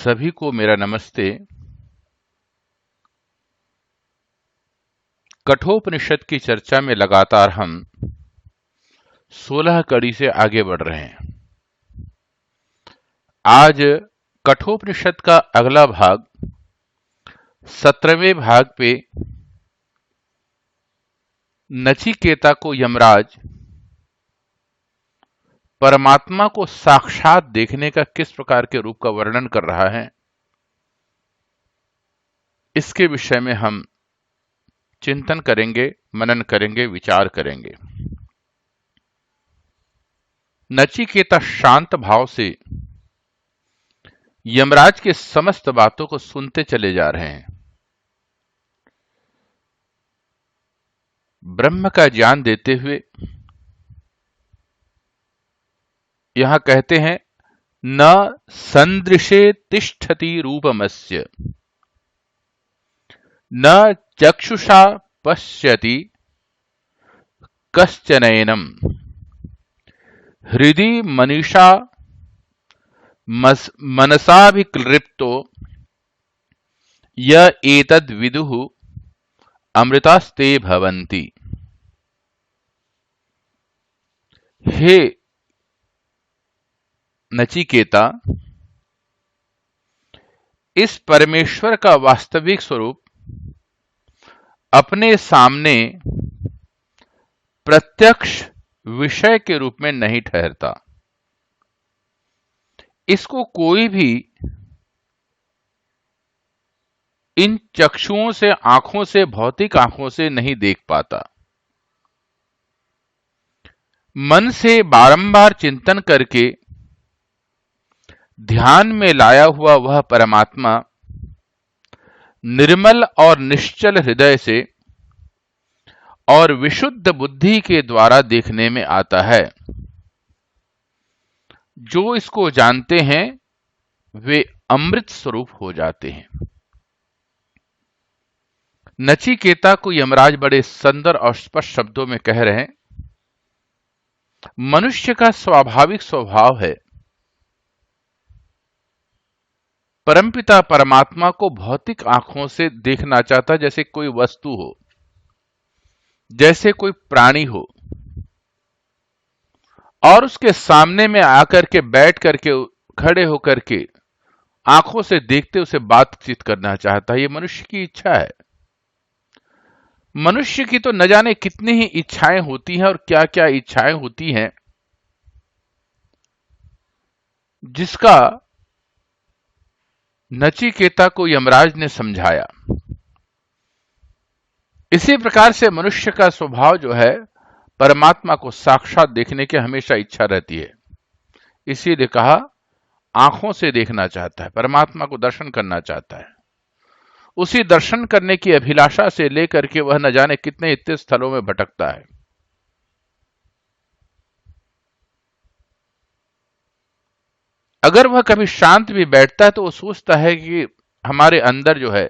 सभी को मेरा नमस्ते। कठोपनिषद की चर्चा में लगातार हम 16 कड़ी से आगे बढ़ रहे हैं। आज कठोपनिषद का अगला भाग 17वें भाग पे नचिकेता को यमराज परमात्मा को साक्षात देखने का किस प्रकार के रूप का वर्णन कर रहा है, इसके विषय में हम चिंतन करेंगे, मनन करेंगे, विचार करेंगे। नचिकेता शांत भाव से यमराज के समस्त बातों को सुनते चले जा रहे हैं। ब्रह्म का ज्ञान देते हुए यहां कहते हैं, न संदृशे तिष्ठति रूपमस्य, न चक्षुषा पश्यति कश्चनैनम, हृदि मनीषा मनसाभिक्लृप्तो य एतद् विदुः अमृतास्ते भवन्ति। हे नचिकेता, इस परमेश्वर का वास्तविक स्वरूप अपने सामने प्रत्यक्ष विषय के रूप में नहीं ठहरता। इसको कोई भी इन चक्षुओं से, आंखों से, भौतिक आंखों से नहीं देख पाता। मन से बारंबार चिंतन करके ध्यान में लाया हुआ वह परमात्मा निर्मल और निश्चल हृदय से और विशुद्ध बुद्धि के द्वारा देखने में आता है। जो इसको जानते हैं वे अमृत स्वरूप हो जाते हैं। नचिकेता को यमराज बड़े सुंदर और स्पष्ट शब्दों में कह रहे हैं, मनुष्य का स्वाभाविक स्वभाव है परमपिता परमात्मा को भौतिक आंखों से देखना चाहता, जैसे कोई वस्तु हो, जैसे कोई प्राणी हो, और उसके सामने में आकर के, बैठ करके, खड़े होकर के आंखों से देखते उसे बातचीत करना चाहता है। ये मनुष्य की इच्छा है। मनुष्य की तो न जाने कितनी ही इच्छाएं होती हैं और क्या क्या इच्छाएं होती हैं, जिसका नचिकेता को यमराज ने समझाया। इसी प्रकार से मनुष्य का स्वभाव जो है, परमात्मा को साक्षात देखने की हमेशा इच्छा रहती है। इसीलिए कहा, आंखों से देखना चाहता है, परमात्मा को दर्शन करना चाहता है। उसी दर्शन करने की अभिलाषा से लेकर के वह न जाने कितने इतने स्थलों में भटकता है। अगर वह कभी शांत भी बैठता है तो वो सोचता है कि हमारे अंदर जो है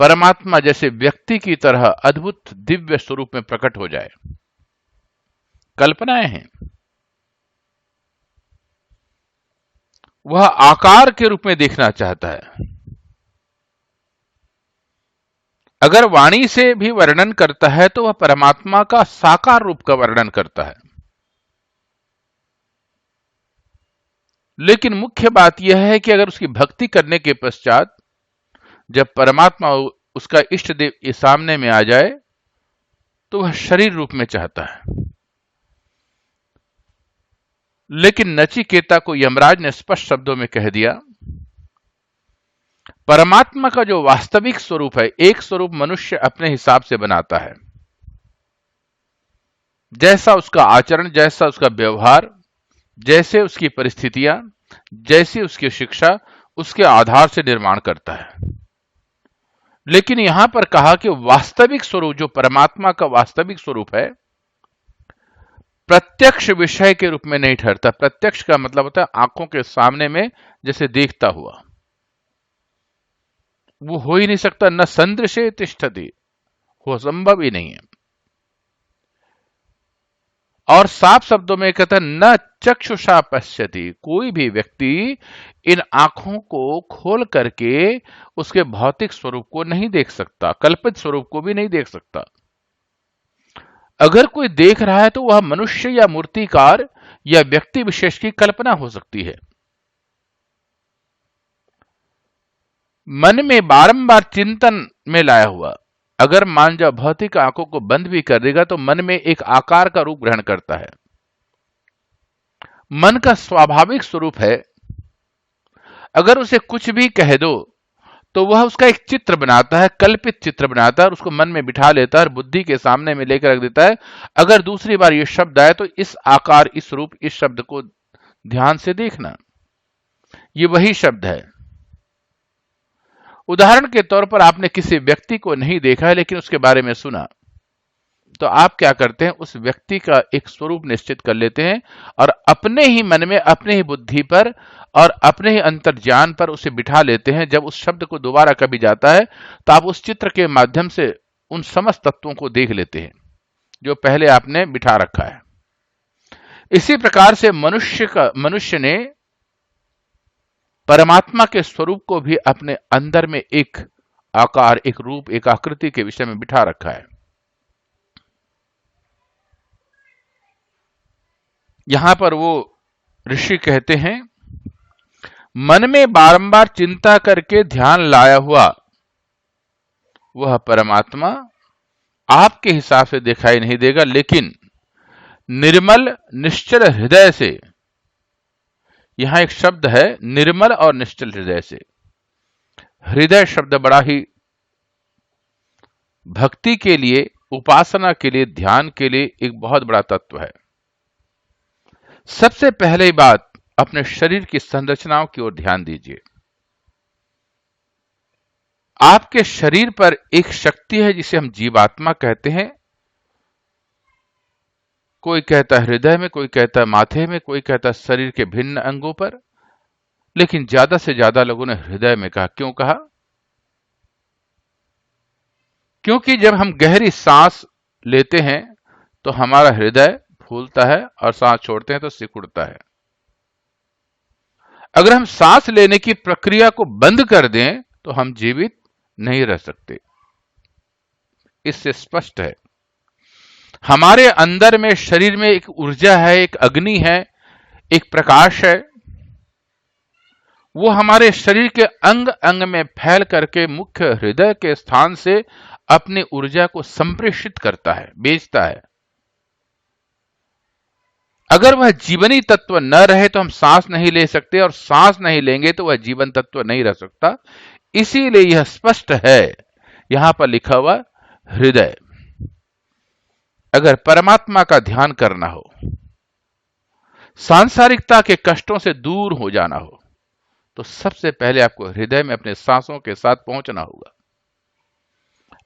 परमात्मा जैसे व्यक्ति की तरह अद्भुत दिव्य स्वरूप में प्रकट हो जाए। कल्पनाएं हैं। वह आकार के रूप में देखना चाहता है। अगर वाणी से भी वर्णन करता है तो वह परमात्मा का साकार रूप का वर्णन करता है। लेकिन मुख्य बात यह है कि अगर उसकी भक्ति करने के पश्चात जब परमात्मा उसका इष्ट देव के सामने में आ जाए तो वह शरीर रूप में चाहता है। लेकिन नचिकेता को यमराज ने स्पष्ट शब्दों में कह दिया, परमात्मा का जो वास्तविक स्वरूप है, एक स्वरूप मनुष्य अपने हिसाब से बनाता है। जैसा उसका आचरण, जैसा उसका व्यवहार, जैसे उसकी परिस्थितियां, जैसी उसकी शिक्षा, उसके आधार से निर्माण करता है। लेकिन यहां पर कहा कि वास्तविक स्वरूप, जो परमात्मा का वास्तविक स्वरूप है, प्रत्यक्ष विषय के रूप में नहीं ठहरता। प्रत्यक्ष का मतलब होता है आंखों के सामने में जैसे देखता हुआ। वो हो ही नहीं सकता। न संदृशे तिष्ठति, वो संभव ही नहीं है। और साफ शब्दों में कहता है न चक्षुषा पश्यति, कोई भी व्यक्ति इन आंखों को खोल करके उसके भौतिक स्वरूप को नहीं देख सकता, कल्पित स्वरूप को भी नहीं देख सकता। अगर कोई देख रहा है तो वह मनुष्य या मूर्तिकार या व्यक्ति विशेष की कल्पना हो सकती है। मन में बारंबार चिंतन में लाया हुआ अगर मान जाओ भौतिक आंखों को बंद भी कर देगा तो मन में एक आकार का रूप ग्रहण करता है। मन का स्वाभाविक स्वरूप है, अगर उसे कुछ भी कह दो तो वह उसका एक चित्र बनाता है, कल्पित चित्र बनाता है और उसको मन में बिठा लेता है और बुद्धि के सामने में लेकर रख देता है। अगर दूसरी बार ये शब्द आए तो इस आकार, इस रूप, इस शब्द को ध्यान से देखना, ये वही शब्द है। उदाहरण के तौर पर आपने किसी व्यक्ति को नहीं देखा है लेकिन उसके बारे में सुना, तो आप क्या करते हैं, उस व्यक्ति का एक स्वरूप निश्चित कर लेते हैं और अपने ही मन में, अपने ही बुद्धि पर और अपने ही अंतर्ज्ञान पर उसे बिठा लेते हैं। जब उस शब्द को दोबारा कभी जाता है तो आप उस चित्र के माध्यम से उन समस्त तत्वों को देख लेते हैं जो पहले आपने बिठा रखा है। इसी प्रकार से मनुष्य ने परमात्मा के स्वरूप को भी अपने अंदर में एक आकार, एक रूप, एक आकृति के विषय में बिठा रखा है। यहां पर वो ऋषि कहते हैं, मन में बारंबार चिंता करके ध्यान लाया हुआ वह परमात्मा आपके हिसाब से दिखाई नहीं देगा, लेकिन निर्मल निश्चल हृदय से, यहां एक शब्द है निर्मल और निश्चल हृदय से। हृदय शब्द बड़ा ही भक्ति के लिए, उपासना के लिए, ध्यान के लिए एक बहुत बड़ा तत्व है। सबसे पहले बात, अपने शरीर की संरचनाओं की ओर ध्यान दीजिए। आपके शरीर पर एक शक्ति है जिसे हम जीवात्मा कहते हैं। कोई कहता है हृदय में, कोई कहता है माथे में, कोई कहता है शरीर के भिन्न अंगों पर, लेकिन ज्यादा से ज्यादा लोगों ने हृदय में कहा। क्यों कहा? क्योंकि जब हम गहरी सांस लेते हैं तो हमारा हृदय फूलता है और सांस छोड़ते हैं तो सिकुड़ता है। अगर हम सांस लेने की प्रक्रिया को बंद कर दें तो हम जीवित नहीं रह सकते। इससे स्पष्ट है, हमारे अंदर में, शरीर में एक ऊर्जा है, एक अग्नि है, एक प्रकाश है। वो हमारे शरीर के अंग अंग में फैल करके मुख्य हृदय के स्थान से अपनी ऊर्जा को संप्रेषित करता है, भेजता है। अगर वह जीवनी तत्व न रहे तो हम सांस नहीं ले सकते, और सांस नहीं लेंगे तो वह जीवन तत्व नहीं रह सकता। इसीलिए यह स्पष्ट है, यहां पर लिखा हुआ हृदय। अगर परमात्मा का ध्यान करना हो, सांसारिकता के कष्टों से दूर हो जाना हो, तो सबसे पहले आपको हृदय में अपने सांसों के साथ पहुंचना होगा।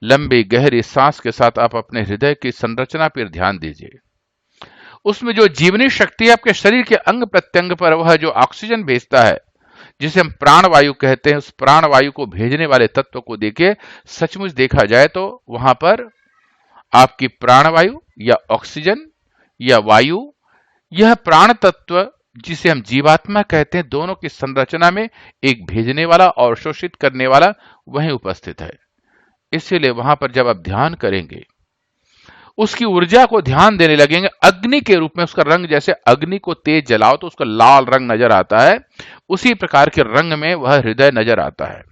लंबी गहरी सांस के साथ आप अपने हृदय की संरचना पर ध्यान दीजिए। उसमें जो जीवनी शक्ति है आपके शरीर के अंग प्रत्यंग पर, वह जो ऑक्सीजन भेजता है, जिसे हम प्राणवायु कहते हैं, उस प्राणवायु को भेजने वाले तत्व को देखिए। सचमुच देखा जाए तो वहां पर आपकी प्राणवायु या ऑक्सीजन या वायु, यह प्राण तत्व जिसे हम जीवात्मा कहते हैं, दोनों की संरचना में एक भेजने वाला और शोषित करने वाला वहीं उपस्थित है। इसीलिए वहां पर जब आप ध्यान करेंगे, उसकी ऊर्जा को ध्यान देने लगेंगे अग्नि के रूप में, उसका रंग जैसे अग्नि को तेज जलाओ तो उसका लाल रंग नजर आता है, उसी प्रकार के रंग में वह हृदय नजर आता है।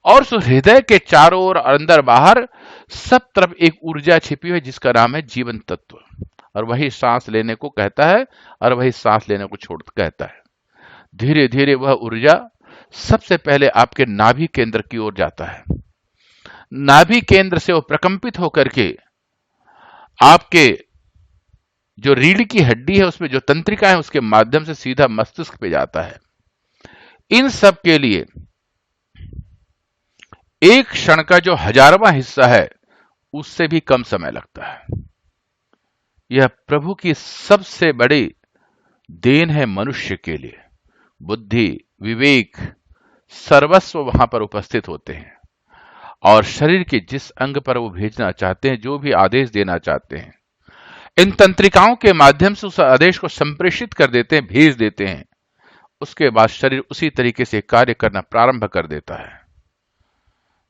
और उस हृदय के चारों ओर, अंदर बाहर, सब तरफ एक ऊर्जा छिपी हुई जिसका नाम है जीवन तत्व, और वही सांस लेने को कहता है और वही सांस लेने को छोड़ कहता है। धीरे धीरे वह ऊर्जा सबसे पहले आपके नाभि केंद्र की ओर जाता है। नाभि केंद्र से वो प्रकंपित होकर के आपके जो रीढ़ की हड्डी है, उसमें जो तंत्रिका है, उसके माध्यम से सीधा मस्तिष्क पे जाता है। इन सब के लिए एक क्षण का जो हजारवां हिस्सा है, उससे भी कम समय लगता है। यह प्रभु की सबसे बड़ी देन है मनुष्य के लिए। बुद्धि, विवेक, सर्वस्व वहां पर उपस्थित होते हैं, और शरीर के जिस अंग पर वो भेजना चाहते हैं, जो भी आदेश देना चाहते हैं, इन तंत्रिकाओं के माध्यम से उस आदेश को संप्रेषित कर देते हैं, भेज देते हैं। उसके बाद शरीर उसी तरीके से कार्य करना प्रारंभ कर देता है।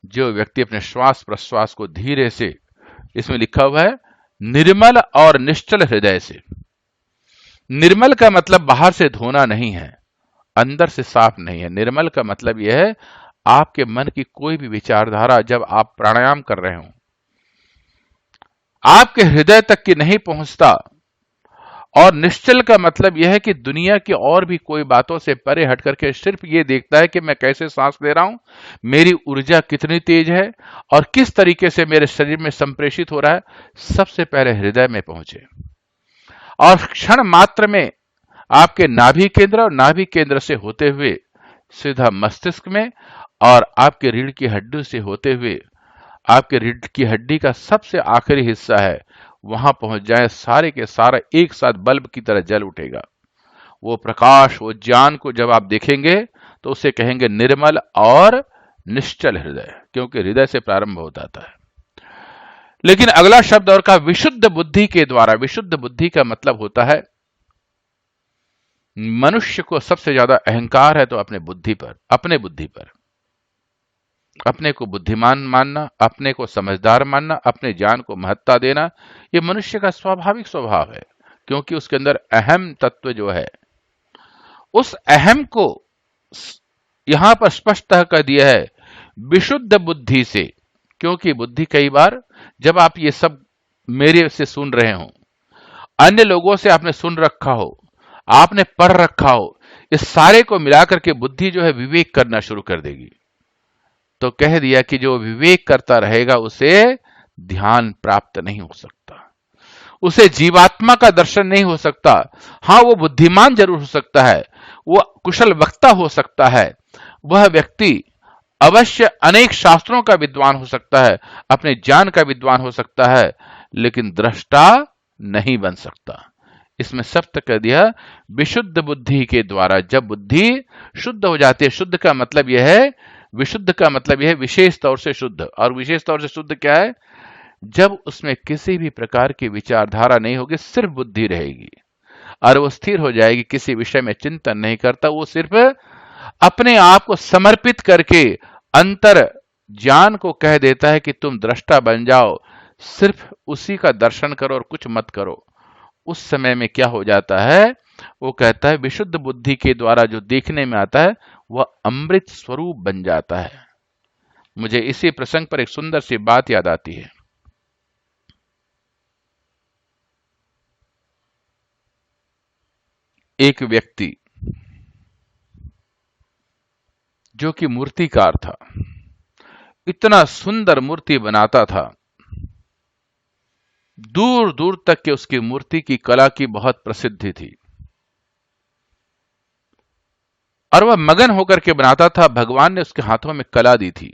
जो व्यक्ति अपने श्वास प्रश्वास को धीरे से, इसमें लिखा हुआ है निर्मल और निश्चल हृदय से। निर्मल का मतलब बाहर से धोना नहीं है, अंदर से साफ नहीं है। निर्मल का मतलब यह है आपके मन की कोई भी विचारधारा जब आप प्राणायाम कर रहे हो आपके हृदय तक की नहीं पहुंचता। और निश्चल का मतलब यह है कि दुनिया की और भी कोई बातों से परे हट करके सिर्फ ये देखता है कि मैं कैसे सांस ले रहा हूं, मेरी ऊर्जा कितनी तेज है और किस तरीके से मेरे शरीर में संप्रेषित हो रहा है। सबसे पहले हृदय में पहुंचे और क्षण मात्र में आपके नाभि केंद्र और नाभि केंद्र से होते हुए सीधा मस्तिष्क में और आपके रीढ़ की हड्डी से होते हुए आपके रीढ़ की हड्डी का सबसे आखिरी हिस्सा है, वहां पहुंच जाए, सारे के सारा एक साथ बल्ब की तरह जल उठेगा। वो प्रकाश, वो ज्ञान को जब आप देखेंगे तो उसे कहेंगे निर्मल और निश्चल हृदय, क्योंकि हृदय से प्रारंभ होता है। लेकिन अगला शब्द और कहा विशुद्ध बुद्धि के द्वारा। विशुद्ध बुद्धि का मतलब होता है मनुष्य को सबसे ज्यादा अहंकार है तो अपने बुद्धि पर, अपने बुद्धि पर, अपने को बुद्धिमान मानना, अपने को समझदार मानना, अपने ज्ञान को महत्ता देना, यह मनुष्य का स्वाभाविक स्वभाव है। क्योंकि उसके अंदर अहम तत्व जो है, उस अहम को यहां पर स्पष्ट कर दिया है विशुद्ध बुद्धि से। क्योंकि बुद्धि कई बार जब आप ये सब मेरे से सुन रहे हो, अन्य लोगों से आपने सुन रखा हो, आपने पढ़ रखा हो, इस सारे को मिलाकर के बुद्धि जो है विवेक करना शुरू कर देगी। तो कह दिया कि जो विवेक करता रहेगा उसे ध्यान प्राप्त नहीं हो सकता, उसे जीवात्मा का दर्शन नहीं हो सकता। हां, वो बुद्धिमान जरूर हो सकता है, वो कुशल वक्ता हो सकता है, वह व्यक्ति अवश्य अनेक शास्त्रों का विद्वान हो सकता है, अपने ज्ञान का विद्वान हो सकता है, लेकिन दृष्टा नहीं बन सकता। इसमें सप्त कर दिया विशुद्ध बुद्धि के द्वारा। जब बुद्धि शुद्ध हो जाती है, शुद्ध का मतलब यह है, विशुद्ध का मतलब यह है विशेष तौर से शुद्ध। और विशेष तौर से शुद्ध क्या है? जब उसमें किसी भी प्रकार की विचारधारा नहीं होगी, सिर्फ बुद्धि रहेगी और वो स्थिर हो जाएगी, किसी विषय में चिंतन नहीं करता, वो सिर्फ अपने आप को समर्पित करके अंतर ज्ञान को कह देता है कि तुम दृष्टा बन जाओ, सिर्फ उसी का दर्शन करो और कुछ मत करो। उस समय में क्या हो जाता है? वो कहता है विशुद्ध बुद्धि के द्वारा जो देखने में आता है वह अमृत स्वरूप बन जाता है। मुझे इसी प्रसंग पर एक सुंदर सी बात याद आती है। एक व्यक्ति जो कि मूर्तिकार था, इतना सुंदर मूर्ति बनाता था, दूर दूर तक के उसकी मूर्ति की कला की बहुत प्रसिद्धि थी और वह मगन होकर के बनाता था। भगवान ने उसके हाथों में कला दी थी।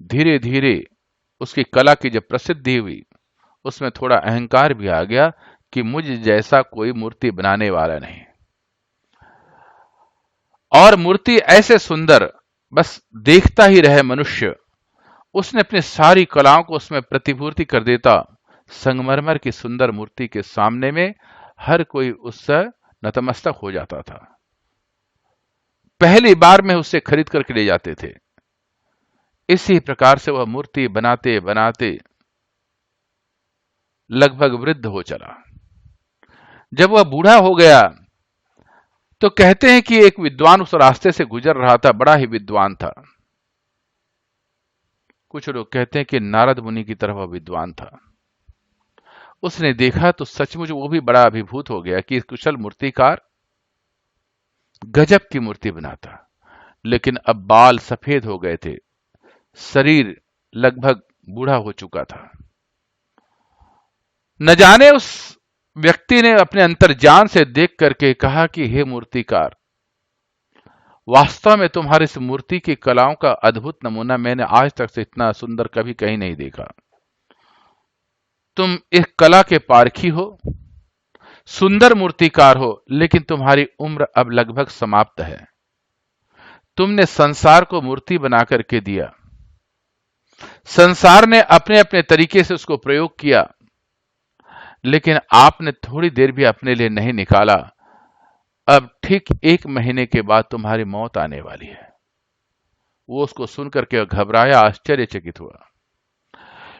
धीरे धीरे उसकी कला की जब प्रसिद्धि हुई, उसमें थोड़ा अहंकार भी आ गया कि मुझ जैसा कोई मूर्ति बनाने वाला नहीं, और मूर्ति ऐसे सुंदर बस देखता ही रहे मनुष्य। उसने अपनी सारी कलाओं को उसमें प्रतिपूर्ति कर देता। संगमरमर की सुंदर मूर्ति के सामने में हर कोई उससे नतमस्तक हो जाता था। पहली बार में उससे खरीद करके ले जाते थे। इसी प्रकार से वह मूर्ति बनाते बनाते लगभग वृद्ध हो चला। जब वह बूढ़ा हो गया तो कहते हैं कि एक विद्वान उस रास्ते से गुजर रहा था, बड़ा ही विद्वान था। कुछ लोग कहते हैं कि नारद मुनि की तरह वह विद्वान था। उसने देखा तो सचमुच वो भी बड़ा अभिभूत हो गया कि कुशल मूर्तिकार गजब की मूर्ति बनाता। लेकिन अब बाल सफेद हो गए थे, शरीर लगभग बूढ़ा हो चुका था। न जाने उस व्यक्ति ने अपने अंतर्ज्ञान से देख करके कहा कि हे मूर्तिकार, वास्तव में तुम्हारी इस मूर्ति की कलाओं का अद्भुत नमूना मैंने आज तक से इतना सुंदर कभी कहीं नहीं देखा। तुम इस कला के पारखी हो, सुंदर मूर्तिकार हो, लेकिन तुम्हारी उम्र अब लगभग समाप्त है। तुमने संसार को मूर्ति बना करके दिया, संसार ने अपने अपने तरीके से उसको प्रयोग किया, लेकिन आपने थोड़ी देर भी अपने लिए नहीं निकाला। अब ठीक 1 महीने के बाद तुम्हारी मौत आने वाली है। वो उसको सुनकर के घबराया, आश्चर्यचकित हुआ।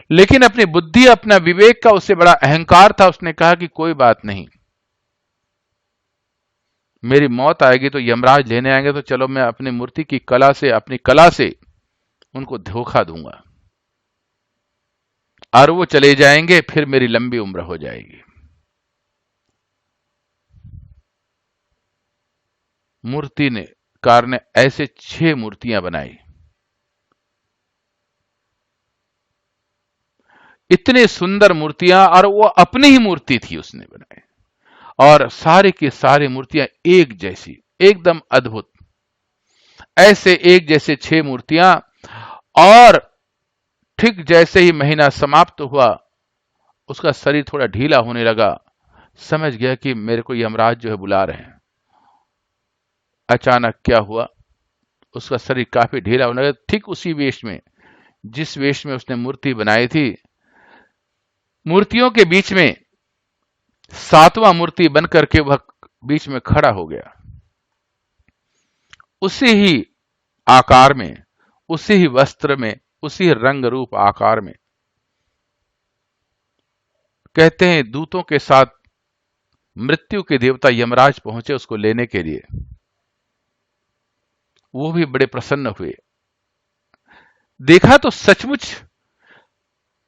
लेकिन अपनी बुद्धि, अपना विवेक का उससे बड़ा अहंकार था। उसने कहा कि कोई बात नहीं, मेरी मौत आएगी तो यमराज लेने आएंगे, तो चलो मैं अपनी मूर्ति की कला से, अपनी कला से उनको धोखा दूंगा और वो चले जाएंगे, फिर मेरी लंबी उम्र हो जाएगी। मूर्ति ने कार ने ऐसे 6 मूर्तियां बनाई। इतने सुंदर मूर्तियां, और वो अपनी ही मूर्ति थी उसने बनाई, और सारी की सारी मूर्तियां एक जैसी, एकदम अद्भुत। ऐसे एक जैसे 6 मूर्तियां। और ठीक जैसे ही महीना समाप्त हुआ, उसका शरीर थोड़ा ढीला होने लगा। समझ गया कि मेरे को यमराज जो है बुला रहे हैं। अचानक क्या हुआ, उसका शरीर काफी ढीला होने लगा। ठीक उसी वेश में, जिस वेश में उसने मूर्ति बनाई थी, मूर्तियों के बीच में 7वां मूर्ति बनकर के वह बीच में खड़ा हो गया। उसी ही आकार में, उसी ही वस्त्र में, उसी रंग रूप आकार में। कहते हैं दूतों के साथ मृत्यु के देवता यमराज पहुंचे उसको लेने के लिए। वो भी बड़े प्रसन्न हुए। देखा तो सचमुच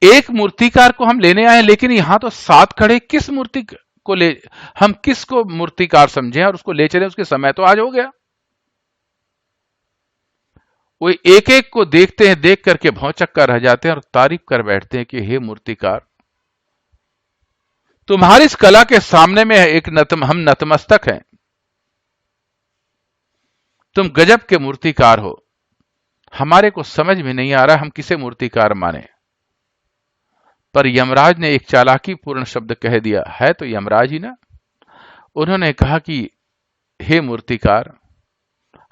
एक मूर्तिकार को हम लेने आए, लेकिन यहां तो 7 खड़े, किस मूर्ति को ले, हम किसको मूर्तिकार समझें और उसको ले चले? उसके समय तो आज हो गया। वो एक एक को देखते हैं, देख करके भौंचक्का रह जाते हैं और तारीफ कर बैठते हैं कि हे मूर्तिकार, तुम्हारी इस कला के सामने में हम नतमस्तक हैं। तुम गजब के मूर्तिकार हो। हमारे को समझ में नहीं आ रहा हम किसे मूर्तिकार माने। पर यमराज ने एक चालाकी पूर्ण शब्द कह दिया, है तो यमराज ही ना। उन्होंने कहा कि हे मूर्तिकार,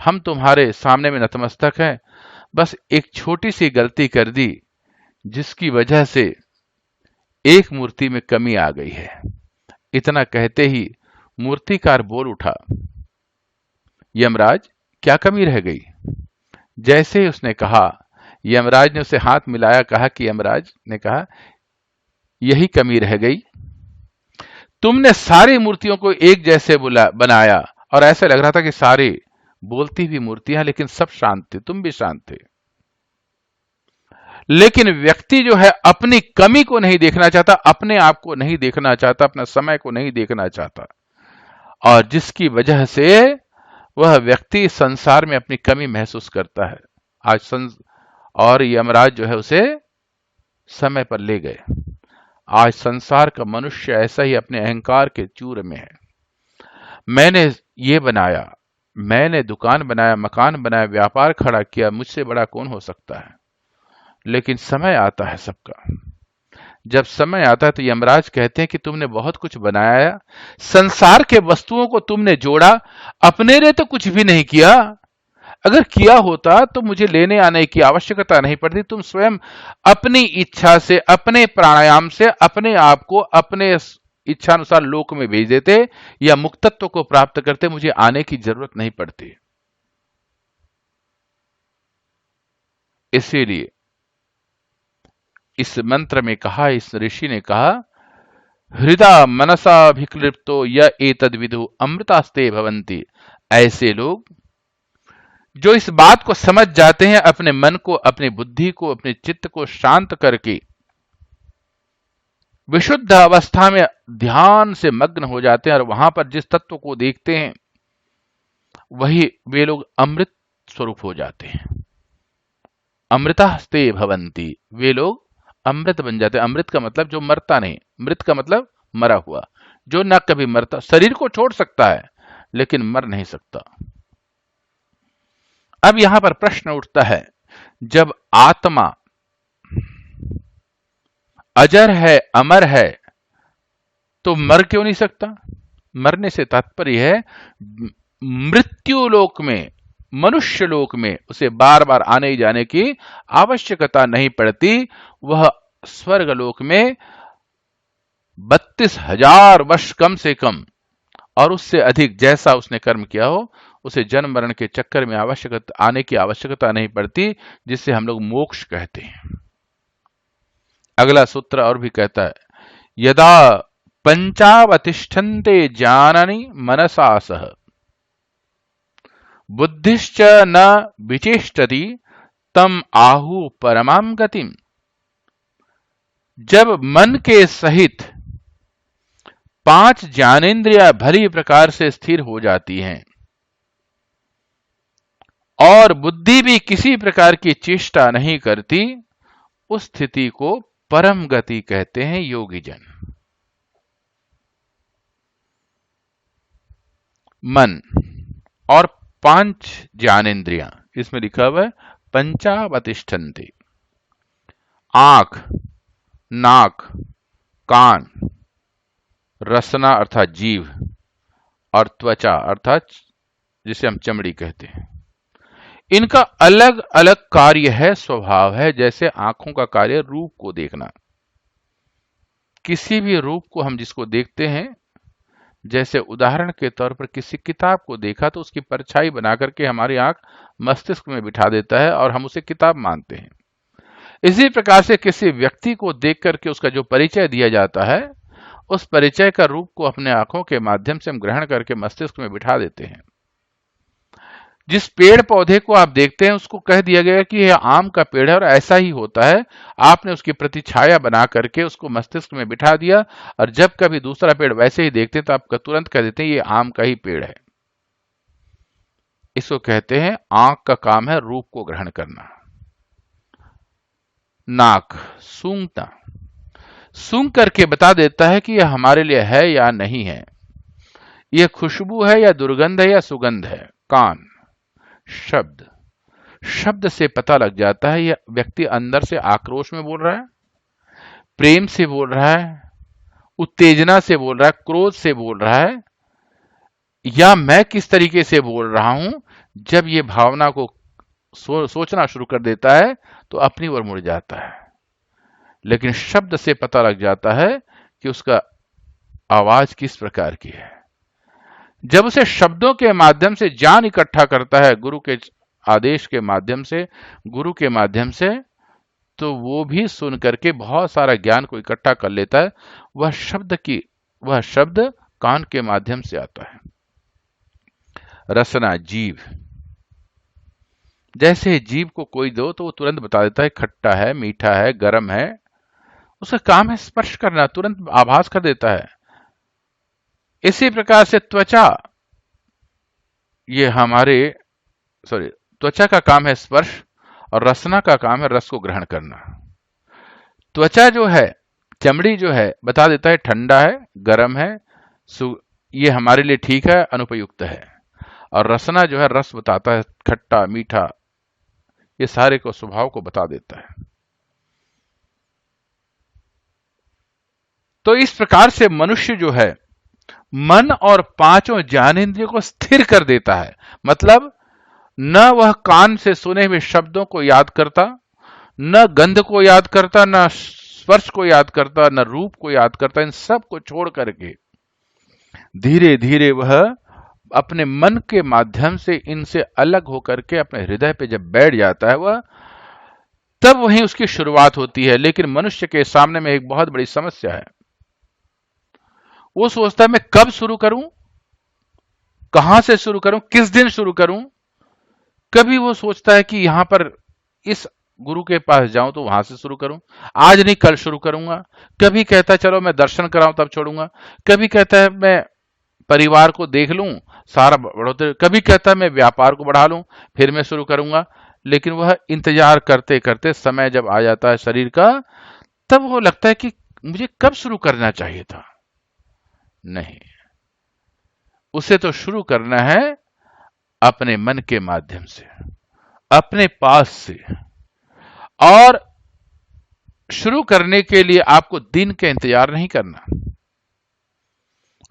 हम तुम्हारे सामने में नतमस्तक हैं। बस एक छोटी सी गलती कर दी, जिसकी वजह से एक मूर्ति में कमी आ गई है। इतना कहते ही मूर्तिकार बोल उठा, यमराज क्या कमी रह गई? जैसे ही उसने कहा, यमराज ने उसे हाथ मिलाया, कहा कि यमराज ने कहा, यही कमी रह गई। तुमने सारी मूर्तियों को एक जैसे बनाया, और ऐसा लग रहा था कि सारी बोलती हुई मूर्तियां, लेकिन सब शांत थे, तुम भी शांत थे। लेकिन व्यक्ति जो है अपनी कमी को नहीं देखना चाहता, अपने आप को नहीं देखना चाहता, अपना समय को नहीं देखना चाहता, और जिसकी वजह से वह व्यक्ति संसार में अपनी कमी महसूस करता है। और यमराज जो है उसे समय पर ले गए। आज संसार का मनुष्य ऐसा ही अपने अहंकार के चूर में है। मैंने ये बनाया, मैंने दुकान बनाया, मकान बनाया, व्यापार खड़ा किया, मुझसे बड़ा कौन हो सकता है? लेकिन समय आता है सबका। जब समय आता है तो यमराज कहते हैं कि तुमने बहुत कुछ बनाया, संसार के वस्तुओं को तुमने जोड़ा, अपने लिए तो कुछ भी नहीं किया। अगर किया होता तो मुझे लेने आने की आवश्यकता नहीं पड़ती। तुम स्वयं अपनी इच्छा से, अपने प्राणायाम से अपने आप को अपने इच्छानुसार लोक में भेज देते, या मुक्तत्व को प्राप्त करते, मुझे आने की जरूरत नहीं पड़ती। इसीलिए इस मंत्र में कहा, इस ऋषि ने कहा, हृदय मनसाभिक्लिप्तो य एतद् विदु अमृतास्ते भवन्ति। ऐसे लोग जो इस बात को समझ जाते हैं, अपने मन को, अपनी बुद्धि को, अपने चित्त को शांत करके विशुद्ध अवस्था में ध्यान से मग्न हो जाते हैं, और वहां पर जिस तत्व को देखते हैं वही वे लोग अमृत स्वरूप हो जाते हैं। अमृतास्ते भवन्ति, वे लोग अमृत बन जाते हैं। अमृत का मतलब जो मरता नहीं, मृत का मतलब मरा हुआ, जो न कभी मरता। शरीर को छोड़ सकता है लेकिन मर नहीं सकता। अब यहां पर प्रश्न उठता है, जब आत्मा अजर है, अमर है, तो मर क्यों नहीं सकता? मरने से तात्पर्य है मृत्यु लोक में, मनुष्य लोक में उसे बार बार आने जाने की आवश्यकता नहीं पड़ती। वह स्वर्ग लोक में 32,000 वर्ष कम से कम और उससे अधिक जैसा उसने कर्म किया हो, उसे जन्म मरण के चक्कर में आने की आवश्यकता नहीं पड़ती, जिससे हम लोग मोक्ष कहते हैं। अगला सूत्र और भी कहता है, यदा पंचावतिष्ठन्ते जाननि मनसा सह बुद्धिश्च न विचेष्टति तम आहु परमाम गतिम। जब मन के सहित 5 ज्ञानेंद्रियां भली प्रकार से स्थिर हो जाती हैं और बुद्धि भी किसी प्रकार की चेष्टा नहीं करती, उस स्थिति को परम गति कहते हैं योगी जन। मन और 5 ज्ञानेंद्रियां, इसमें लिखा हुआ है पंचावतिष्ठन्ते। आंख, नाक, कान, रसना अर्थात जीव और त्वचा अर्थात जिसे हम चमड़ी कहते हैं। इनका अलग अलग कार्य है, स्वभाव है। जैसे आंखों का कार्य रूप को देखना, किसी भी रूप को हम जिसको देखते हैं, जैसे उदाहरण के तौर पर किसी किताब को देखा तो उसकी परछाई बना करके हमारी आंख मस्तिष्क में बिठा देता है और हम उसे किताब मानते हैं। इसी प्रकार से किसी व्यक्ति को देख करके उसका जो परिचय दिया जाता है, उस परिचय का रूप को अपने आंखों के माध्यम से हम ग्रहण करके मस्तिष्क में बिठा देते हैं। जिस पेड़ पौधे को आप देखते हैं उसको कह दिया गया कि यह आम का पेड़ है और ऐसा ही होता है। आपने उसकी प्रतिछाया बना करके उसको मस्तिष्क में बिठा दिया और जब कभी दूसरा पेड़ वैसे ही देखते हैं तो आप तुरंत कह देते हैं ये आम का ही पेड़ है। इसको कहते हैं आंख का काम है रूप को ग्रहण करना। नाक, सूंघना, सूंघ करके बता देता है कि यह हमारे लिए है या नहीं है, यह खुशबू है या दुर्गंध है या सुगंध है। कान, शब्द, शब्द से पता लग जाता है यह व्यक्ति अंदर से आक्रोश में बोल रहा है, प्रेम से बोल रहा है, उत्तेजना से बोल रहा है, क्रोध से बोल रहा है, या मैं किस तरीके से बोल रहा हूं। जब ये भावना को सोचना शुरू कर देता है तो अपनी ओर मुड़ जाता है। लेकिन शब्द से पता लग जाता है कि उसका आवाज किस प्रकार की है। जब उसे शब्दों के माध्यम से ज्ञान इकट्ठा करता है, गुरु के आदेश के माध्यम से, गुरु के माध्यम से, तो वो भी सुन करके बहुत सारा ज्ञान को इकट्ठा कर लेता है। वह शब्द कान के माध्यम से आता है। रसना, जीव, जैसे जीव को कोई दो तो वो तुरंत बता देता है खट्टा है, मीठा है, गर्म है। उसका काम है स्पर्श करना, तुरंत आभास कर देता है। इसी प्रकार से त्वचा, त्वचा का काम है स्पर्श और रसना का काम है रस को ग्रहण करना। त्वचा जो है, चमड़ी जो है, बता देता है ठंडा है, गर्म है, ये हमारे लिए ठीक है, अनुपयुक्त है। और रसना जो है रस बताता है, खट्टा, मीठा, ये सारे को स्वभाव को बता देता है। तो इस प्रकार से मनुष्य जो है मन और 5 ज्ञानेंद्रियों को स्थिर कर देता है। मतलब न वह कान से सुने हुए शब्दों को याद करता, न गंध को याद करता, न स्पर्श को याद करता, न रूप को याद करता। इन सब को छोड़ करके धीरे धीरे वह अपने मन के माध्यम से इनसे अलग होकर के अपने हृदय पे जब बैठ जाता है वह, तब वहीं उसकी शुरुआत होती है। लेकिन मनुष्य के सामने में एक बहुत बड़ी समस्या है। वो सोचता है मैं कब शुरू करूं, कहां से शुरू करूं, किस दिन शुरू करूं। कभी वो सोचता है कि यहां पर इस गुरु के पास जाऊं तो वहां से शुरू करूं, आज नहीं कल शुरू करूंगा। कभी कहता है चलो मैं दर्शन कराऊं तब छोड़ूंगा। कभी कहता है मैं परिवार को देख लूं, सारा बढ़ोतरी। कभी कहता है मैं व्यापार को बढ़ा लूं, फिर मैं शुरू करूंगा। लेकिन वह इंतजार करते करते समय जब आ जाता है शरीर का, तब वो लगता है कि मुझे कब शुरू करना चाहिए था। नहीं, उसे तो शुरू करना है अपने मन के माध्यम से, अपने पास से। और शुरू करने के लिए आपको दिन का इंतजार नहीं करना।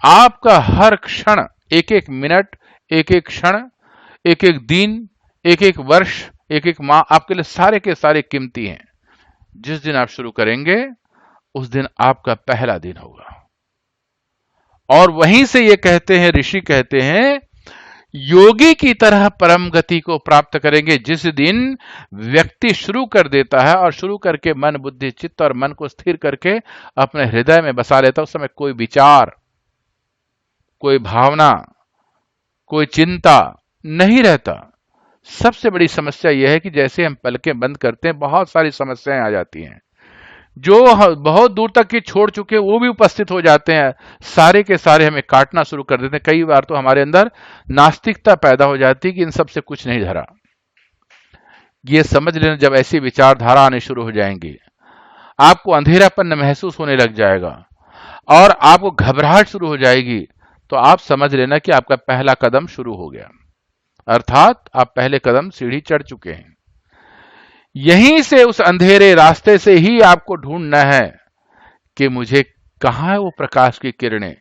आपका हर क्षण, एक एक मिनट, एक एक क्षण, एक एक दिन, एक एक वर्ष, एक एक माह आपके लिए सारे के सारे कीमती हैं। जिस दिन आप शुरू करेंगे उस दिन आपका पहला दिन होगा। और वहीं से ये कहते हैं, ऋषि कहते हैं, योगी की तरह परम गति को प्राप्त करेंगे जिस दिन व्यक्ति शुरू कर देता है और शुरू करके मन बुद्धि चित्त और मन को स्थिर करके अपने हृदय में बसा लेता है। उस समय कोई विचार, कोई भावना, कोई चिंता नहीं रहता। सबसे बड़ी समस्या यह है कि जैसे हम पलकें बंद करते हैं बहुत सारी समस्याएं आ जाती हैं, जो बहुत दूर तक की छोड़ चुके वो भी उपस्थित हो जाते हैं, सारे के सारे हमें काटना शुरू कर देते हैं। कई बार तो हमारे अंदर नास्तिकता पैदा हो जाती है कि इन सब से कुछ नहीं धरा। ये समझ लेना, जब ऐसी विचारधारा आने शुरू हो जाएंगी आपको अंधेरापन महसूस होने लग जाएगा और आपको घबराहट शुरू हो जाएगी, तो आप समझ लेना कि आपका पहला कदम शुरू हो गया, अर्थात आप पहले कदम सीढ़ी चढ़ चुके हैं। यहीं से, उस अंधेरे रास्ते से ही आपको ढूंढना है कि मुझे कहाँ है वो प्रकाश की किरणें,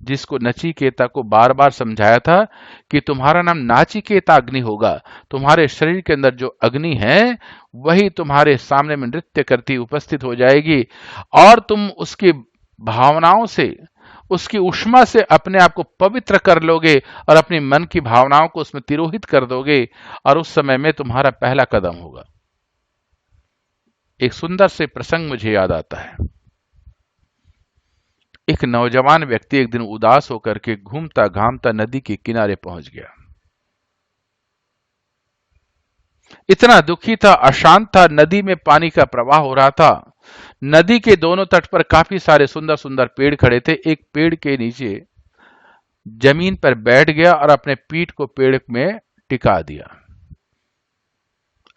जिसको नचिकेता को बार बार समझाया था कि तुम्हारा नाम नाचिकेता अग्नि होगा। तुम्हारे शरीर के अंदर जो अग्नि है वही तुम्हारे सामने में नृत्य करती उपस्थित हो जाएगी और तुम उसकी भावनाओं से, उसकी ऊष्मा से अपने आप को पवित्र कर लोगे और अपनी मन की भावनाओं को उसमें तिरोहित कर दोगे और उस समय में तुम्हारा पहला कदम होगा। एक सुंदर से प्रसंग मुझे याद आता है। एक नौजवान व्यक्ति एक दिन उदास होकर के घूमता घामता नदी के किनारे पहुंच गया। इतना दुखी था, अशांत था। नदी में पानी का प्रवाह हो रहा था। नदी के दोनों तट पर काफी सारे सुंदर सुंदर पेड़ खड़े थे। एक पेड़ के नीचे जमीन पर बैठ गया और अपने पीठ को पेड़ में टिका दिया।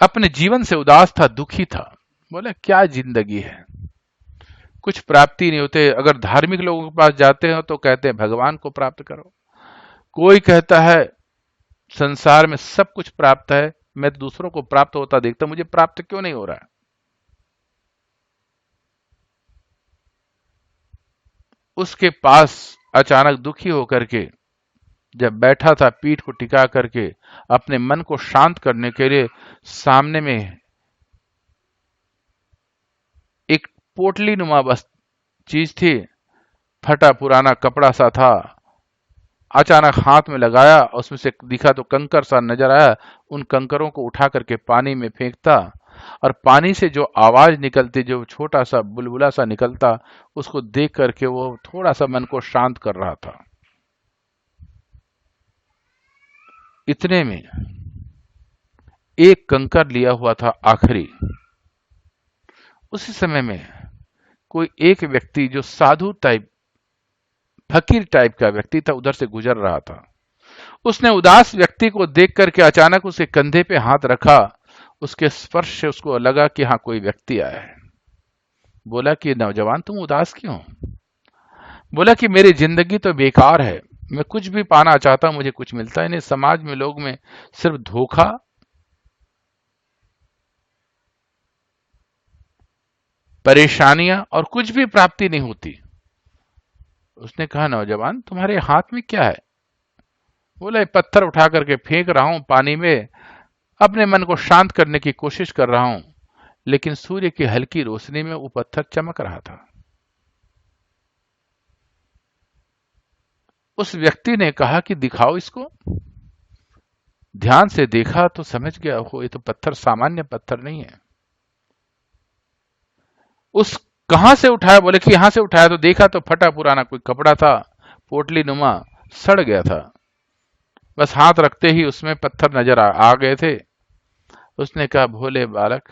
अपने जीवन से उदास था, दुखी था। बोले क्या जिंदगी है, कुछ प्राप्ति नहीं होते। अगर धार्मिक लोगों के पास जाते हो तो कहते हैं भगवान को प्राप्त करो। कोई कहता है संसार में सब कुछ प्राप्त है, मैं तो दूसरों को प्राप्त होता देखता, मुझे प्राप्त क्यों नहीं हो रहा है। उसके पास अचानक दुखी होकर के जब बैठा था, पीठ को टिका करके अपने मन को शांत करने के लिए, सामने में एक पोटली नुमा बस चीज थी, फटा पुराना कपड़ा सा था। अचानक हाथ में लगाया, उसमें से दिखा तो कंकर सा नजर आया। उन कंकरों को उठा करके पानी में फेंकता और पानी से जो आवाज निकलती, जो छोटा सा बुलबुला सा निकलता, उसको देख करके वो थोड़ा सा मन को शांत कर रहा था। इतने में एक कंकर लिया हुआ था आखिरी। उसी समय में कोई एक व्यक्ति जो साधु टाइप, फकीर टाइप का व्यक्ति था, उधर से गुजर रहा था। उसने उदास व्यक्ति को देख करके अचानक उसके कंधे पे हाथ रखा। उसके स्पर्श से उसको लगा कि हाँ कोई व्यक्ति आया है। बोला कि नौजवान तुम उदास क्यों? बोला कि मेरी जिंदगी तो बेकार है, मैं कुछ भी पाना चाहता हूं, मुझे कुछ मिलता ही नहीं। समाज में लोग में सिर्फ धोखा, परेशानियां और कुछ भी प्राप्ति नहीं होती। उसने कहा नौजवान तुम्हारे हाथ में क्या है? बोला पत्थर उठा करके फेंक रहा हूं पानी में, अपने मन को शांत करने की कोशिश कर रहा हूं, लेकिन सूर्य की हल्की रोशनी में वो पत्थर चमक रहा था। उस व्यक्ति ने कहा कि दिखाओ इसको। ध्यान से देखा तो समझ गया हो ये तो पत्थर सामान्य पत्थर नहीं है। उस कहां से उठाया? बोले कि यहां से उठाया। तो देखा तो फटा पुराना कोई कपड़ा था, पोटली नुमा, सड़ गया था। बस हाथ रखते ही उसमें पत्थर नजर आ गए थे। उसने कहा भोले बालक,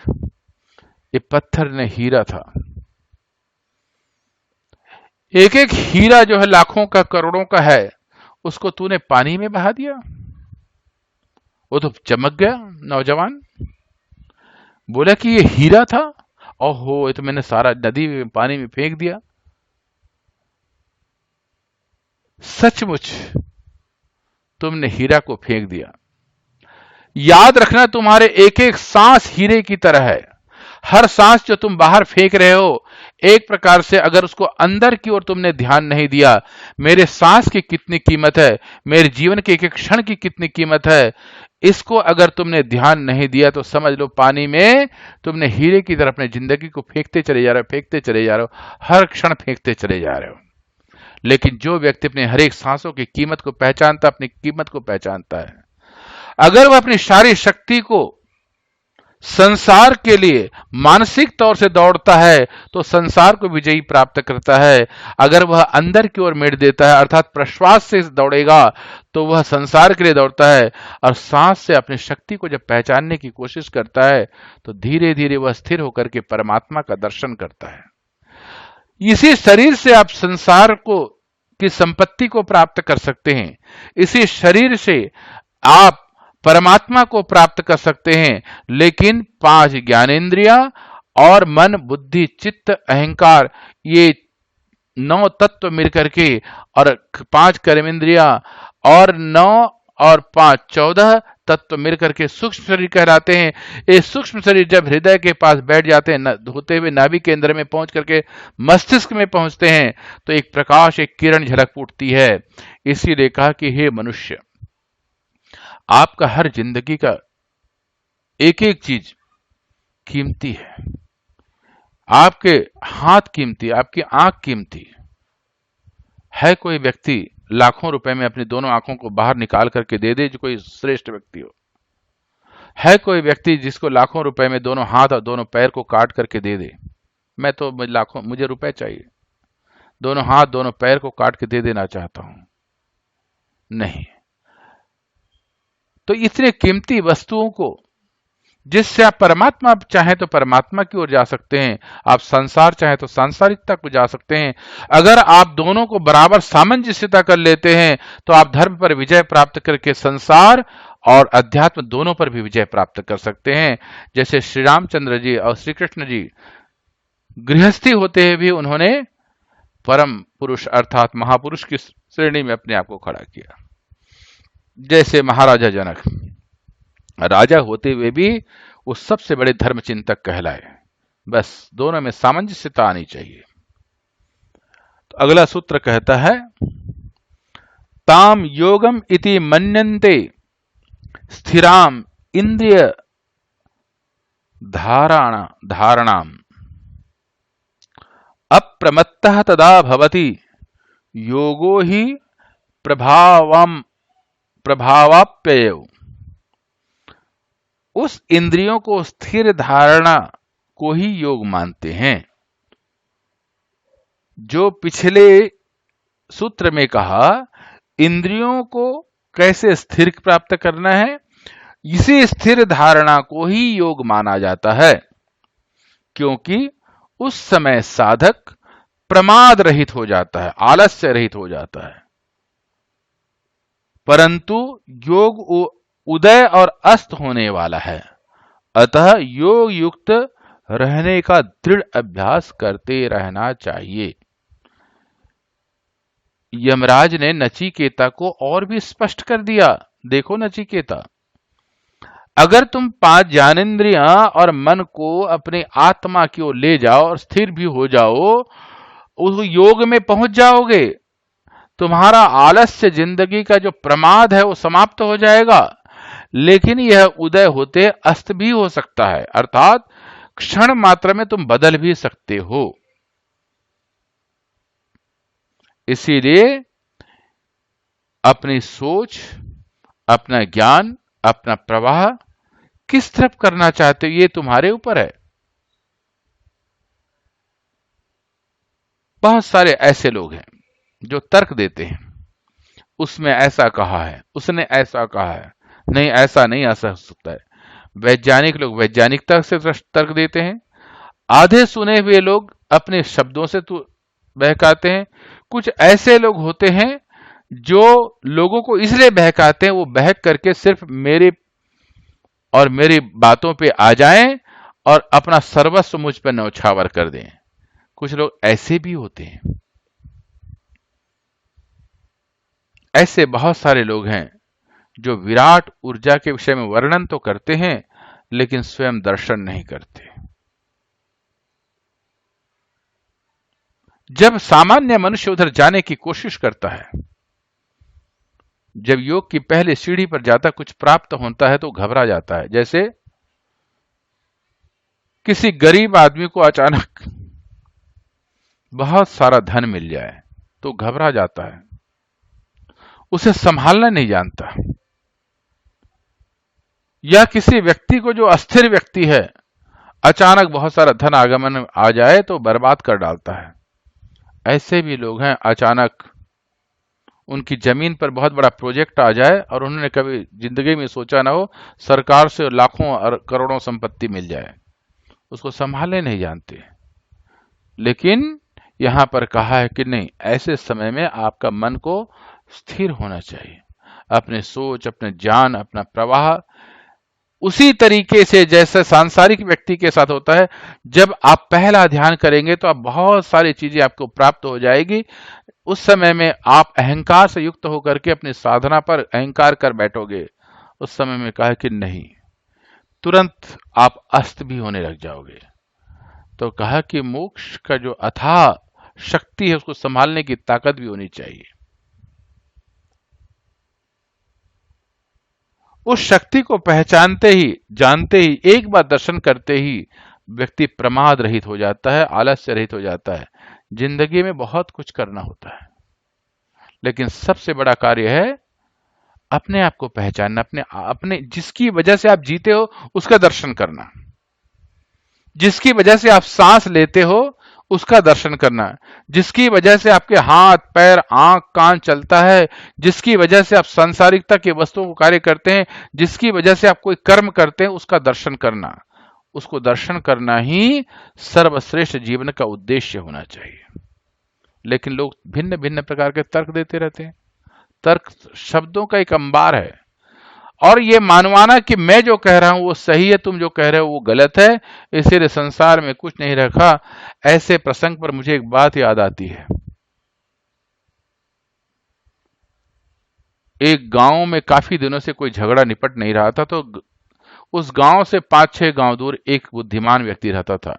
ये पत्थर ने हीरा था। एक एक हीरा जो है लाखों का, करोड़ों का है, उसको तूने पानी में बहा दिया, वो तो चमक गया। नौजवान बोला कि ये हीरा था, ओहो ये तो मैंने सारा नदी में पानी में फेंक दिया। सचमुच तुमने हीरा को फेंक दिया। याद रखना तुम्हारे एक एक सांस हीरे की तरह है। हर सांस जो तुम बाहर फेंक रहे हो, एक प्रकार से अगर उसको अंदर की ओर तुमने ध्यान नहीं दिया, मेरे सांस की कितनी कीमत है, मेरे जीवन के एक एक क्षण की कितनी कीमत है, इसको अगर तुमने ध्यान नहीं दिया तो समझ लो पानी में तुमने हीरे की तरह अपनी जिंदगी को फेंकते चले जा रहे हो, फेंकते चले जा रहे हो, हर क्षण फेंकते चले जा रहे हो। लेकिन जो व्यक्ति अपने हर एक सांसों की कीमत को पहचानता, अपनी कीमत को पहचानता है, अगर वह अपनी सारी शक्ति को संसार के लिए मानसिक तौर से दौड़ता है तो संसार को विजयी प्राप्त करता है। अगर वह अंदर की ओर मेड़ देता है अर्थात प्रश्वास से दौड़ेगा तो वह संसार के लिए दौड़ता है, और सांस से अपनी शक्ति को जब पहचानने की कोशिश करता है तो धीरे धीरे वह स्थिर होकर के परमात्मा का दर्शन करता है। इसी शरीर से आप संसार को की संपत्ति को प्राप्त कर सकते हैं, इसी शरीर से आप परमात्मा को प्राप्त कर सकते हैं। लेकिन 5 ज्ञानेंद्रियां और मन, बुद्धि, चित्त, अहंकार, ये 9 तत्व मिलकर के, और 5 कर्मेंद्रियां और 9 और 5 14 तत्व मिलकर के सूक्ष्म शरीर कहलाते हैं। ये सूक्ष्म शरीर जब हृदय के पास बैठ जाते हैं, होते हुए नाभि केंद्र में पहुंच करके मस्तिष्क में पहुंचते हैं, तो एक प्रकाश, एक किरण झलक उठती है। इसीलिए कहा कि हे मनुष्य, आपका हर जिंदगी का एक एक चीज कीमती है। आपके हाथ कीमती, आपकी आंख कीमती है। कोई व्यक्ति लाखों रुपए में अपनी दोनों आंखों को बाहर निकाल करके दे दे जो कोई श्रेष्ठ व्यक्ति हो? है कोई व्यक्ति जिसको लाखों रुपए में दोनों हाथ और दोनों पैर को काट करके दे दे? मैं तो लाखों, मुझे रुपए चाहिए, दोनों हाथ दोनों पैर को काट के दे देना चाहता हूं। नहीं। तो इतने कीमती वस्तुओं को, जिससे आप परमात्मा चाहें तो परमात्मा की ओर जा सकते हैं, आप संसार चाहें तो सांसारिकता को जा सकते हैं। अगर आप दोनों को बराबर सामंजस्यता कर लेते हैं तो आप धर्म पर विजय प्राप्त करके संसार और अध्यात्म दोनों पर भी विजय प्राप्त कर सकते हैं। जैसे श्री रामचंद्र जी और श्री कृष्ण जी गृहस्थी होते हुए भी उन्होंने परम पुरुष अर्थात महापुरुष की श्रेणी में अपने आप को खड़ा किया। जैसे महाराजा जनक राजा होते हुए भी वो सबसे बड़े धर्म चिंतक कहलाए। बस दोनों में सामंजस्यता आनी चाहिए। तो अगला सूत्र कहता है, ताम योगम इति मन्यन्ते स्थिराम इंद्रिय धारणाम अप्रमत्तः तदा भवति योगो ही प्रभावाप्यय। उस इंद्रियों को स्थिर धारणा को ही योग मानते हैं। जो पिछले सूत्र में कहा इंद्रियों को कैसे स्थिर प्राप्त करना है, इसी स्थिर धारणा को ही योग माना जाता है, क्योंकि उस समय साधक प्रमाद रहित हो जाता है, आलस्य रहित हो जाता है। परंतु योग उदय और अस्त होने वाला है, अतः योग युक्त रहने का दृढ़ अभ्यास करते रहना चाहिए। यमराज ने नचिकेता को और भी स्पष्ट कर दिया। देखो नचिकेता, अगर तुम 5 ज्ञानेंद्रियां और मन को अपने आत्मा की ओर ले जाओ और स्थिर भी हो जाओ, उस योग में पहुंच जाओगे। तुम्हारा आलस्य, जिंदगी का जो प्रमाद है वो समाप्त हो जाएगा। लेकिन यह उदय होते अस्त भी हो सकता है, अर्थात क्षण मात्र में तुम बदल भी सकते हो। इसीलिए अपनी सोच, अपना ज्ञान, अपना प्रवाह किस तरफ करना चाहते हो ये तुम्हारे ऊपर है। बहुत सारे ऐसे लोग हैं जो तर्क देते हैं, उसमें ऐसा कहा है, उसने ऐसा कहा है, नहीं ऐसा नहीं, ऐसा हो सकता है। वैज्ञानिक लोग वैज्ञानिकता से तर्क देते हैं, आधे सुने हुए लोग अपने शब्दों से बहकाते हैं। कुछ ऐसे लोग होते हैं जो लोगों को इसलिए बहकाते हैं, वो बहक करके सिर्फ मेरे और मेरी बातों पे आ जाएं और अपना सर्वस्व मुझ पर न्यौछावर कर दें। कुछ लोग ऐसे भी होते हैं। ऐसे बहुत सारे लोग हैं जो विराट ऊर्जा के विषय में वर्णन तो करते हैं लेकिन स्वयं दर्शन नहीं करते। जब सामान्य मनुष्य उधर जाने की कोशिश करता है जब योग की पहली सीढ़ी पर जाता कुछ प्राप्त होता है तो घबरा जाता है। जैसे किसी गरीब आदमी को अचानक बहुत सारा धन मिल जाए तो घबरा जाता है, उसे संभालना नहीं जानता। या किसी व्यक्ति को, जो अस्थिर व्यक्ति है, अचानक बहुत सारा धन आगमन आ जाए तो बर्बाद कर डालता है। ऐसे भी लोग हैं, अचानक उनकी जमीन पर बहुत बड़ा प्रोजेक्ट आ जाए और उन्होंने कभी जिंदगी में सोचा ना हो, सरकार से लाखों और करोड़ों संपत्ति मिल जाए, उसको संभालने नहीं जानते। लेकिन यहां पर कहा है कि नहीं, ऐसे समय में आपका मन को स्थिर होना चाहिए, अपने सोच, अपने ज्ञान, अपना प्रवाह उसी तरीके से जैसे सांसारिक व्यक्ति के साथ होता है। जब आप पहला ध्यान करेंगे तो आप बहुत सारी चीजें आपको प्राप्त हो जाएगी। उस समय में आप अहंकार से युक्त होकर के अपनी साधना पर अहंकार कर बैठोगे। उस समय में कहा कि नहीं, तुरंत आप अस्त भी होने लग जाओगे। तो कहा कि मोक्ष का जो अथाह शक्ति है उसको संभालने की ताकत भी होनी चाहिए। उस शक्ति को पहचानते ही, जानते ही, एक बार दर्शन करते ही व्यक्ति प्रमाद रहित हो जाता है, आलस्य रहित हो जाता है। जिंदगी में बहुत कुछ करना होता है, लेकिन सबसे बड़ा कार्य है अपने आप को पहचानना, अपने जिसकी वजह से आप जीते हो उसका दर्शन करना, जिसकी वजह से आप सांस लेते हो उसका दर्शन करना, जिसकी वजह से आपके हाथ, पैर, आंख, कान चलता है, जिसकी वजह से आप सांसारिकता के वस्तुओं को कार्य करते हैं, जिसकी वजह से आप कोई कर्म करते हैं, उसका दर्शन करना। उसको दर्शन करना ही सर्वश्रेष्ठ जीवन का उद्देश्य होना चाहिए। लेकिन लोग भिन्न भिन्न प्रकार के तर्क देते रहते हैं। तर्क शब्दों का एक अंबार है, और ये मानवाना कि मैं जो कह रहा हूं वो सही है, तुम जो कह रहे हो वो गलत है, इसीलिए संसार में कुछ नहीं रखा। ऐसे प्रसंग पर मुझे एक बात याद आती है। एक गांव में काफी दिनों से कोई झगड़ा निपट नहीं रहा था, तो उस गांव से 5-6 गांव दूर एक बुद्धिमान व्यक्ति रहता था।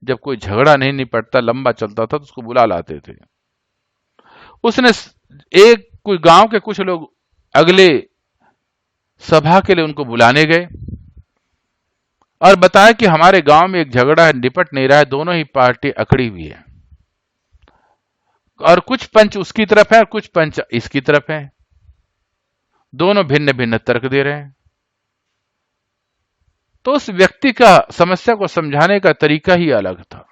जब कोई झगड़ा नहीं निपटता, लंबा चलता था, तो उसको बुला लाते थे। उसने एक कोई गांव के कुछ लोग अगले सभा के लिए उनको बुलाने गए और बताया कि हमारे गांव में एक झगड़ा है, निपट नहीं रहा है, दोनों ही पार्टी अकड़ी हुई है, और कुछ पंच उसकी तरफ है और कुछ पंच इसकी तरफ है, दोनों भिन्न भिन्न तर्क दे रहे हैं। तो उस व्यक्ति का समस्या को समझाने का तरीका ही अलग था।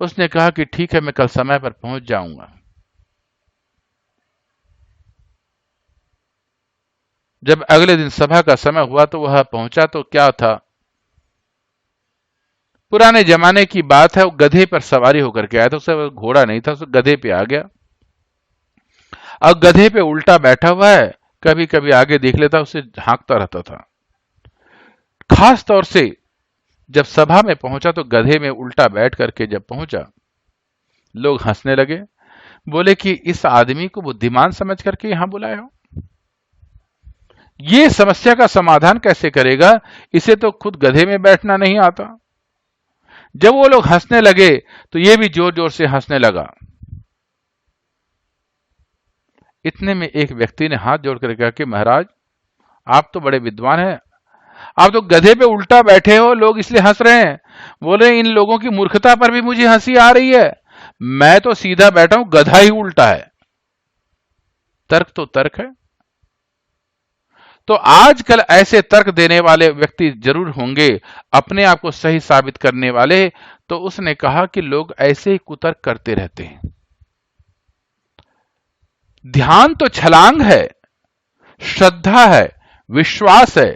उसने कहा कि ठीक है, मैं कल समय पर पहुंच जाऊंगा। जब अगले दिन सभा का समय हुआ तो वह पहुंचा, तो क्या था, पुराने जमाने की बात है, वो गधे पर सवारी होकर के आया था। उसे घोड़ा नहीं था, उसे गधे पे आ गया और गधे पे उल्टा बैठा हुआ है, कभी कभी आगे देख लेता, उसे हाँकता रहता था। खास तौर से जब सभा में पहुंचा तो गधे में उल्टा बैठ करके जब पहुंचा, लोग हंसने लगे, बोले कि इस आदमी को बुद्धिमान समझ करके यहां बुलाए हो, ये समस्या का समाधान कैसे करेगा, इसे तो खुद गधे में बैठना नहीं आता। जब वो लोग हंसने लगे तो ये भी जोर जोर से हंसने लगा। इतने में एक व्यक्ति ने हाथ जोड़कर कहा कि महाराज, आप तो बड़े विद्वान हैं, आप तो गधे पे उल्टा बैठे हो, लोग इसलिए हंस रहे हैं। बोले इन लोगों की मूर्खता पर भी मुझे हंसी आ रही है, मैं तो सीधा बैठा हूं, गधा ही उल्टा है। तर्क तो तर्क है। तो आजकल ऐसे तर्क देने वाले व्यक्ति जरूर होंगे, अपने आप को सही साबित करने वाले। तो उसने कहा कि लोग ऐसे ही कुतर्क करते रहते हैं। ध्यान तो छलांग है, श्रद्धा है, विश्वास है।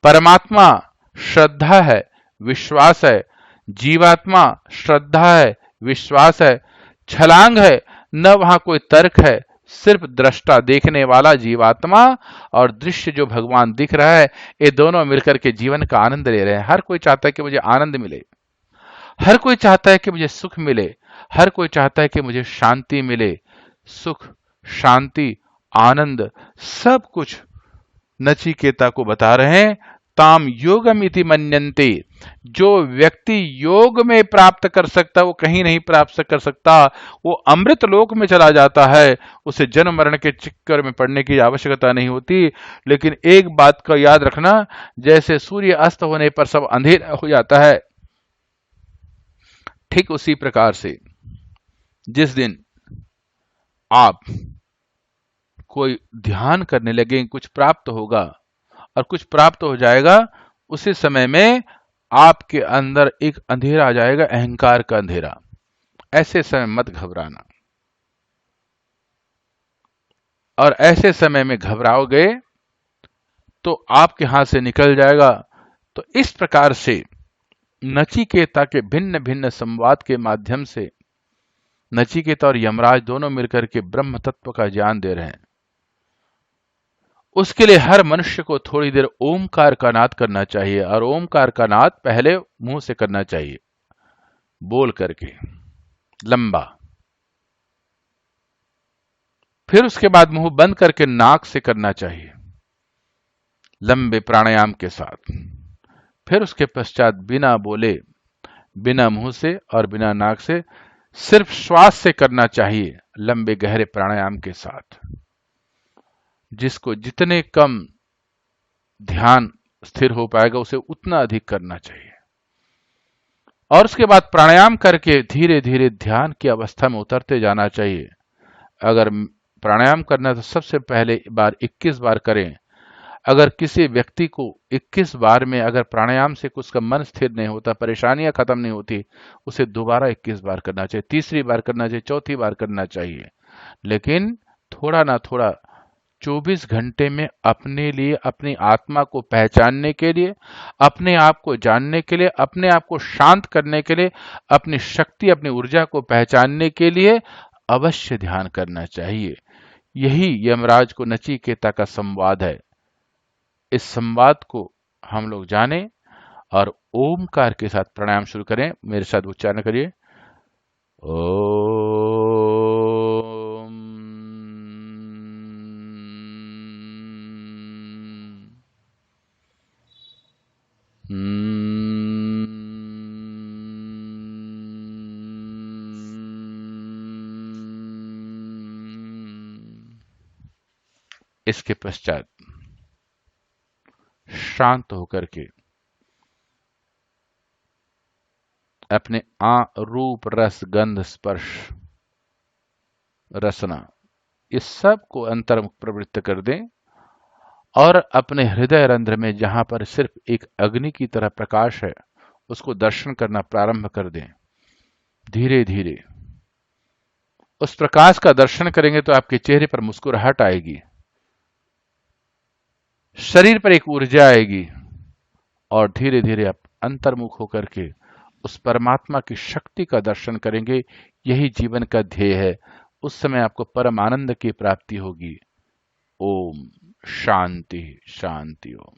परमात्मा श्रद्धा है, विश्वास है, जीवात्मा श्रद्धा है, विश्वास है। छलांग है, न वहां कोई तर्क है, सिर्फ दृष्टा, देखने वाला जीवात्मा और दृश्य जो भगवान दिख रहा है, ये दोनों मिलकर के जीवन का आनंद ले रहे हैं। हर कोई चाहता है कि मुझे आनंद मिले, हर कोई चाहता है कि मुझे सुख मिले, हर कोई चाहता है कि मुझे शांति मिले। सुख, शांति, आनंद सब कुछ नचिकेता को बता रहे हैं। ताम योगमिति मन्यन्ते, जो व्यक्ति योग में प्राप्त कर सकता वो कहीं नहीं प्राप्त कर सकता, वो अमृत लोक में चला जाता है, उसे जन्म मरण के चक्कर में पड़ने की आवश्यकता नहीं होती। लेकिन एक बात का याद रखना, जैसे सूर्य अस्त होने पर सब अंधेरा हो जाता है, ठीक उसी प्रकार से जिस दिन आप कोई ध्यान करने लगे कुछ प्राप्त होगा और कुछ प्राप्त हो जाएगा, उसी समय में आपके अंदर एक अंधेरा आ जाएगा, अहंकार का अंधेरा। ऐसे समय मत घबराना, और ऐसे समय में घबराओगे तो आपके हाथ से निकल जाएगा। तो इस प्रकार से नचिकेता के भिन्न भिन्न संवाद के माध्यम से नचिकेता और यमराज दोनों मिलकर के ब्रह्म तत्व का ज्ञान दे रहे हैं। उसके लिए हर मनुष्य को थोड़ी देर ओमकार का नाद करना चाहिए, और ओमकार का नाद पहले मुंह से करना चाहिए, बोल करके लंबा, फिर उसके बाद मुंह बंद करके नाक से करना चाहिए लंबे प्राणायाम के साथ। फिर उसके पश्चात बिना बोले, बिना मुंह से और बिना नाक से, सिर्फ श्वास से करना चाहिए लंबे गहरे प्राणायाम के साथ। जिसको जितने कम ध्यान स्थिर हो पाएगा उसे उतना अधिक करना चाहिए। और उसके बाद प्राणायाम करके धीरे धीरे ध्यान की अवस्था में उतरते जाना चाहिए। अगर प्राणायाम करना है तो सबसे पहले बार 21 बार करें। अगर किसी व्यक्ति को 21 बार में अगर प्राणायाम से उसका मन स्थिर नहीं होता, परेशानियां खत्म नहीं होती, उसे दोबारा 21 बार करना चाहिए, तीसरी बार करना चाहिए, चौथी बार करना चाहिए। लेकिन थोड़ा ना थोड़ा 24 घंटे में अपने लिए, अपनी आत्मा को पहचानने के लिए, अपने आप को जानने के लिए, अपने आप को शांत करने के लिए, अपनी शक्ति, अपनी ऊर्जा को पहचानने के लिए अवश्य ध्यान करना चाहिए। यही यमराज को नचिकेता का संवाद है। इस संवाद को हम लोग जाने और ओमकार के साथ प्राणायाम शुरू करें। मेरे साथ उच्चारण करिए, ओम। इसके पश्चात शांत होकर के अपने रूप, रस, गंध, स्पर्श, रसना, इस सब को अंतर्मुख प्रवृत्त कर दें और अपने हृदय रंध्र में जहां पर सिर्फ एक अग्नि की तरह प्रकाश है उसको दर्शन करना प्रारंभ कर दें। धीरे धीरे उस प्रकाश का दर्शन करेंगे तो आपके चेहरे पर मुस्कुराहट आएगी, शरीर पर एक ऊर्जा आएगी, और धीरे धीरे आप अंतर्मुख होकर के उस परमात्मा की शक्ति का दर्शन करेंगे। यही जीवन का ध्येय है। उस समय आपको परम आनंद की प्राप्ति होगी। ओम शांति शांति ओम।